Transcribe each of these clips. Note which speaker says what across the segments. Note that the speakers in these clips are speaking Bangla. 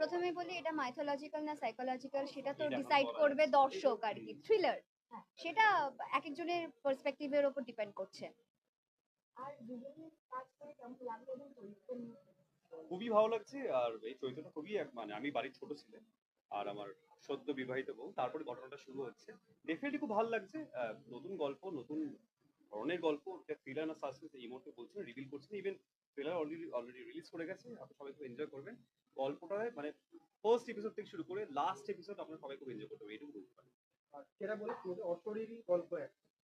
Speaker 1: প্রথমে বলি এটা মাইথোলজিক্যাল না সাইকোলজিক্যাল সেটা তো
Speaker 2: এটা এখন
Speaker 1: ডিসাইড
Speaker 2: বলা
Speaker 1: করবে
Speaker 2: যাচ্ছে না।
Speaker 1: দর্শক আর কি। থ্রিলার সেটা এক একজনের পার্সপেক্টিভের উপর ডিপেন্ড করছে।
Speaker 2: খুবই ভালো লাগছে। আর এই চরিত্রটা খুবই মানে আমি বাড়ির ছোট ছেলে, আর আমার সদ্য বিবাহিত বউ, তারপরে ঘটনাটা শুরু হচ্ছে। ডেফিনেটলি খুব ভালো লাগছে। নতুন গল্প, নতুন ধরনের গল্প, থ্রিলার না সাসপেন্স এই মুহূর্তে বলছি না, রিভিল করছি না। ইভেন ট্রেলার অলরেডি রিলিজ করে গেছে, আপনি সবাই খুব এনজয় করবেন। গল্পটায় মানে ফার্স্ট এপিসোড থেকে শুরু করে লাস্ট এপিসোড আপনারা সবাই খুব এনজয় করতে হবে, এটুকু বলতে পারি।
Speaker 3: সেটা বলে অশরীরী গল্প,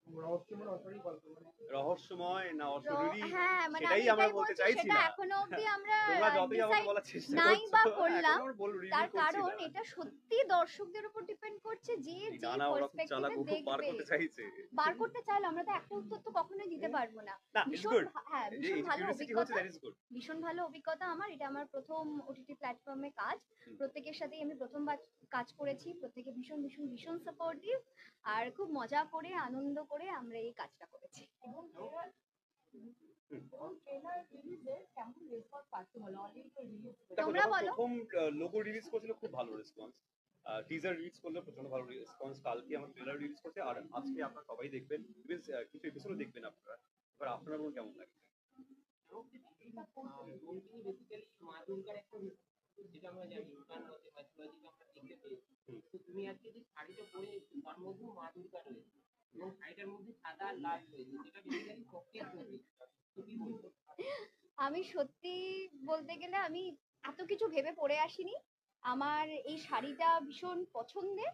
Speaker 3: রহস্যময় অশরীরী গল্প, মানে
Speaker 2: রহস্যময় না অশরীরী,
Speaker 1: হ্যাঁ মানে আমি
Speaker 2: সেটাই আমরা
Speaker 1: এটাই
Speaker 2: বলতে
Speaker 1: বলছি,
Speaker 2: চাইছি
Speaker 1: সেটা
Speaker 2: না।
Speaker 1: এখনো অবধি আমরা
Speaker 2: তোমরা যতই আমাকে
Speaker 1: ডিসাইড
Speaker 2: বলার চেষ্টা
Speaker 1: নাই
Speaker 2: করছো,
Speaker 1: বা
Speaker 2: এখন
Speaker 1: করলাম।
Speaker 2: আমরা রিভিল
Speaker 1: তার
Speaker 2: করছি
Speaker 1: কারণ
Speaker 2: না।
Speaker 1: এটা সত্যি দর্শকদের উপর ডিপেন্ড করছে যে যে
Speaker 2: না না, ওরা খুব চালাক,
Speaker 1: পার্সপেক্টিভে
Speaker 2: ও খুব বার
Speaker 1: দেখবে।
Speaker 2: করতে চাইছে।
Speaker 1: বার করতে চাইলে আমরা তো একটা উত্তর তো কখনোই দিতে পারবো না।
Speaker 2: না, ইটস
Speaker 1: ভীষণ
Speaker 2: গুড।
Speaker 1: হ্যাঁ,
Speaker 2: যে
Speaker 1: ভীষণ
Speaker 2: এই
Speaker 1: ভালো
Speaker 2: কিউরিওসিটি হচ্ছে,
Speaker 1: অভিজ্ঞতা,
Speaker 2: দ্যাট ইজ গুড।
Speaker 1: ভীষণ ভালো অভিজ্ঞতা আমার। এটা আমার প্রথম ওটিটি প্ল্যাটফর্মে কাজ। প্রত্যেকের সাথেই আমি প্রথমবার কাজ করেছি, প্রত্যেকে ভীষণ ভীষণ ভীষণ সাপোর্টিভ, আর খুব মজা করে আনন্দ করে আমরা এই কাজটা করেছি।
Speaker 2: দেখো,
Speaker 1: তোমরা
Speaker 2: যখন
Speaker 1: বলো।
Speaker 2: প্রথম লোগো রিলিজ করেছিল খুব ভালো রেসপন্স, টিজার রিলিজ করলে প্রচন্ড ভালো রেসপন্স, কালকে আমার ট্রেলার রিলিজ করছে, আর আজকে আপনারা সবাই দেখবেন, ইভেন কিছু এপিসোডও দেখবেন আপনারা। এবার আপনারা বলুন কেমন লাগে।
Speaker 4: বেসিক্যালি মা দুর্গার একটা রূপ, যেটা আমরা জানি গান মধ্যে মাইথোলজিতে আমরা দেখতে পেয়েছি। তো তুমি আজকে যে শাড়িটা পরে এসেছো তার মধ্যেও মা দুর্গা রয়েছে, এবং শাড়িটার মধ্যে সাদা আর লাল রয়েছে, যেটা বেসিক্যালি শক্তির প্রতীক। তো কি বলবো?
Speaker 1: আমি সত্যি বলতে গেলে আমি এত কিছু ভেবে পরে আসিনি। আমার এই শাড়িটা ভীষণ পছন্দের,